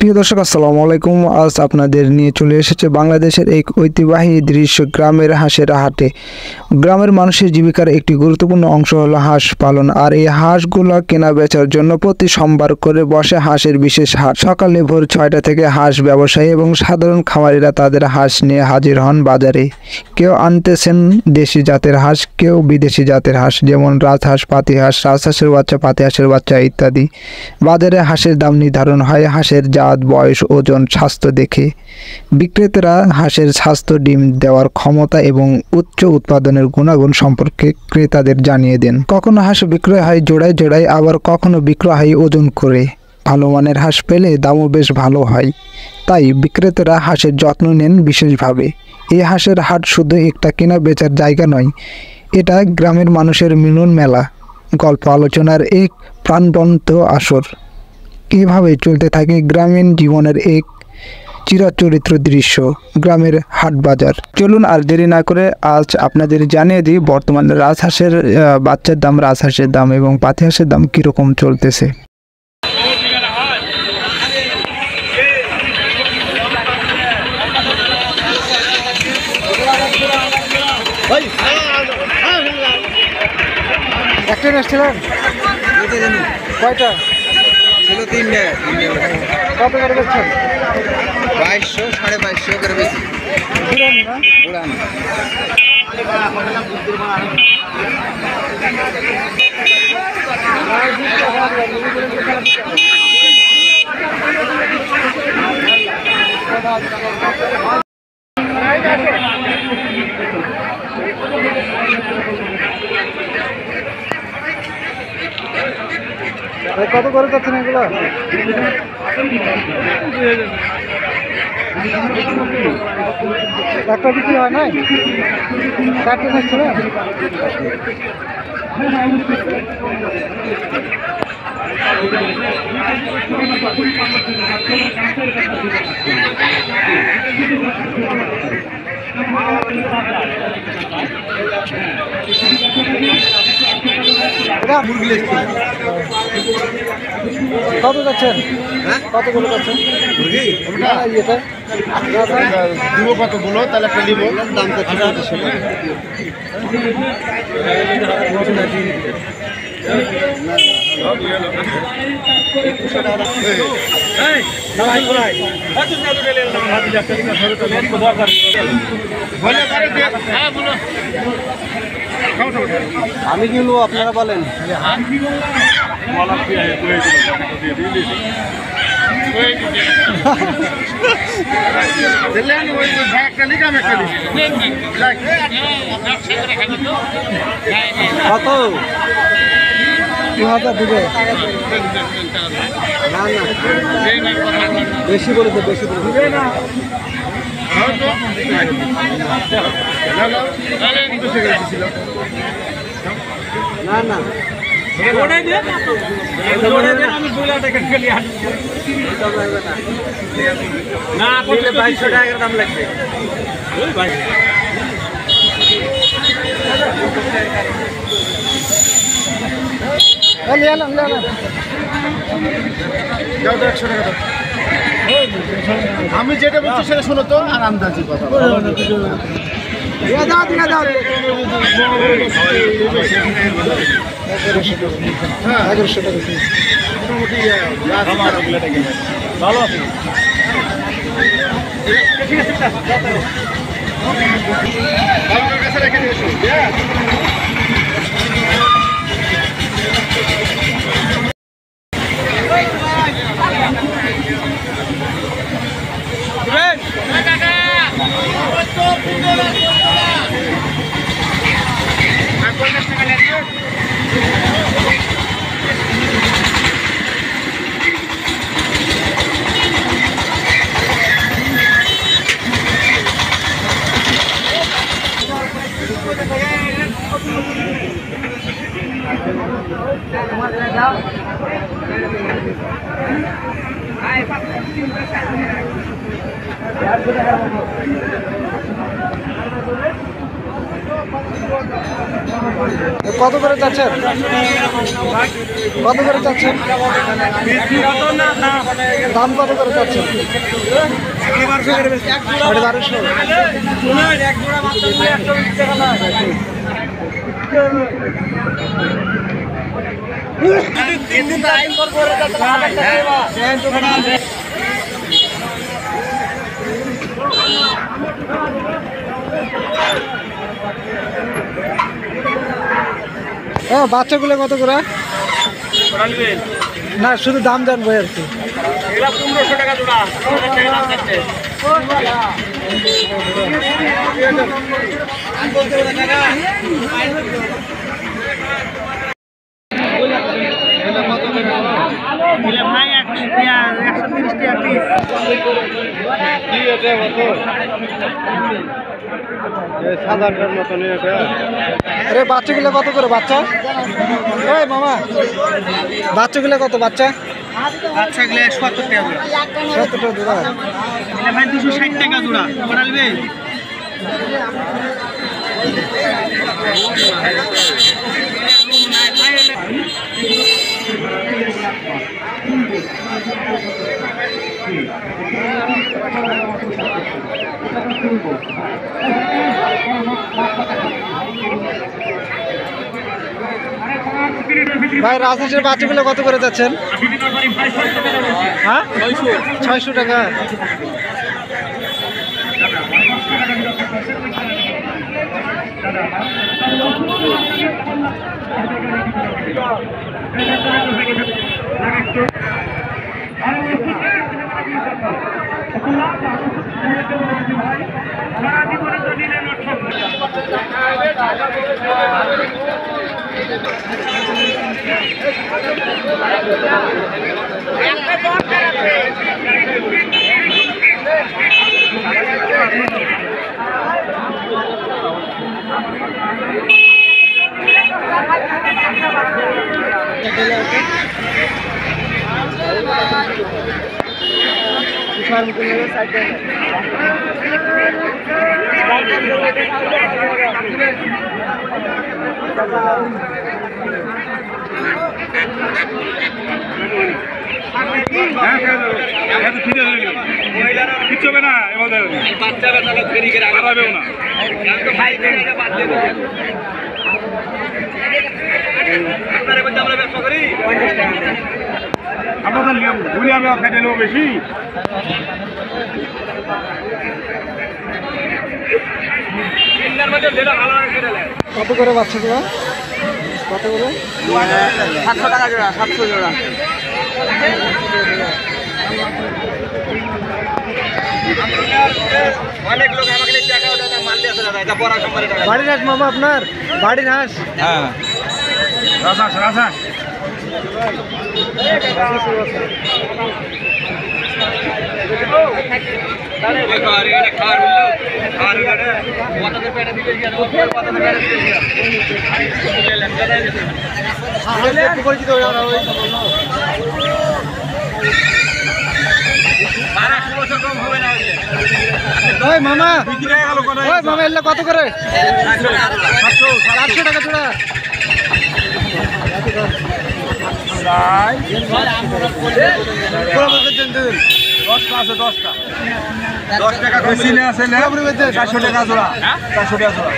প্রিয় দর্শক আসসালামু আলাইকুম। আজ আপনাদের নিয়ে চলে এসেছে বাংলাদেশের এক ঐতিহ্যবাহী দৃশ্য গ্রামের হাঁসের হাটে। গ্রামের মানুষের জীবিকার একটি গুরুত্বপূর্ণ অংশ হলো হাঁস পালন, আর এই হাঁসগুলো কেনা বেচার জন্য প্রতি সোমবার করে বসে হাঁসের বিশেষ হাট। সকালে ভোর 6টা থেকে হাঁস ব্যবসায়ী এবং সাধারণ খামারিরা তাদের হাঁস নিয়ে হাজির হন বাজারে। কেউ আনতেছেন দেশি জাতের হাঁস, কেউ বিদেশি জাতের হাঁস, যেমন রাজহাঁস, পাতিহাঁস, রাজহাঁসের বাচ্চা, পাতিহাঁসের বাচ্চা ইত্যাদি। বাজারে হাঁসের দাম নির্ধারণ হয় হাঁসের জাত, বয়স, ওজন, স্বাস্থ্য দেখে। বিক্রেতারা হাঁসের স্বাস্থ্য, ডিম দেওয়ার ক্ষমতা এবং উচ্চ উৎপাদনের গুণাগুণ সম্পর্কে ক্রেতাদের জানিয়ে দেন। কখনো হাঁস বিক্রয় হয় জোড়ায় জোড়ায়, আবার কখনো বিক্রয় হয় ওজন করে। ভালো মানের হাঁস পেলে দামও বেশ ভালো হয়, তাই বিক্রেতারা হাঁসের যত্ন নেন বিশেষভাবে। এই হাঁসের হাট শুধু একটা কেনা বেচার জায়গা নয়, এটা গ্রামের মানুষের মিলন মেলা, গল্প আলোচনার এক প্রাণবন্ত আসর। এভাবে চলতে থাকে গ্রামীণ জীবনের এক চিরাচরিত দৃশ্য, গ্রামের হাট বাজার। চলুন আর দেরি না করে আজ আপনাদের জানিয়ে দিই বর্তমানে রাজহাঁসের বাচ্চার দাম, রাজহাঁসের দাম এবং পাতিহাঁসের দাম কীরকম চলতেছে। একটা এসেছিলেন কয়টা? ছিল তিনটে। কত করে বেচছেন? 2200 2250 করে বেশি উড়ান। কত করে যাচ্ছেন এগুলো? একটা বিক্রি হয় নাই? চারটে নিচ্ছে না? কত যাচ্ছেন? কত করে যাচ্ছেন? দিব কত বলো, তাহলে একটা দিব। দাম কত? আমি কি আপনারা বলেন? কত? 2000 দিবে? না না, বেশি বলেছে, বেশি বলেছে না। না না, আমি 2 লাখ টাকা খেলি না, 2200 টাকার দাম লাগবে। আমি যেটা বলছি সেটা শোনো তো, আর আন্দাজি কথা। ভালো আছে। কত করে চাচ্ছেন? কত করে চাচ্ছেন? দাম কত করে চাচ্ছেন? 12,500। হ্যাঁ, বাচ্চাগুলো কত করে? না, শুধু দাম জানবো আর কি। 1500 টাকা জোড়া। ভাই 130 টাকা পিস। সাধারণের মতন এটা। আরে বাচ্চাগুলো কত করে? বাচ্চা এই মামা, বাচ্চাগুলো কত? বাচ্চা বাচ্চাগুলো 70 টাকা জোড়া। 70 টাকা জোড়া। ভাই 260 টাকা জোড়া। বানালবে ভাই রাজহাঁসের বাচ্চাগুলো কত করে যাচ্ছেন? হ্যাঁ, 600 টাকা। কিচ্ছু হবে না, বাচ্চারা তাহলে দেরি করে আগাবেও না। আমরা ব্যবসা করি, আপনাদের ঘুরে আমি খাইতে নেবো বেশি। কত করে বাচ্চাগুলো? কত করে? 700 টাকা জোড়া। 700 জোড়া। অনেক লোক আমাকে টাকা ওটা মারলে আছে দাদা, এটা বড় কোম্পানি টাকা। বাড়ির হাঁস মামা আপনার? বাড়ির হাঁস? হ্যাঁ, রাজহাঁস পরিচিত ওই মামা, ওই মামা এলে কত করে? 400 টাকা জোড়া। আছে 10টা 10 টাকা বেশি না আছে না 400 টাকা জোড়া। 400 টাকা জোড়া।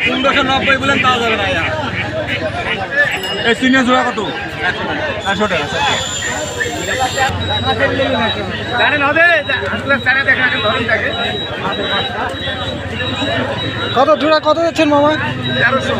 1590 বলেন তাও যাবে না। এই চিনে জোড়া কত? 400 টাকা। কত জোড়া কত যাচ্ছেন মামা? 1300।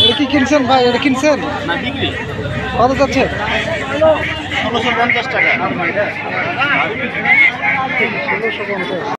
এটা কি কিনছেন ভাই? এটা কিনছেন না বিক্রি। কত যাচ্ছে? 1650 টাকা। 1650।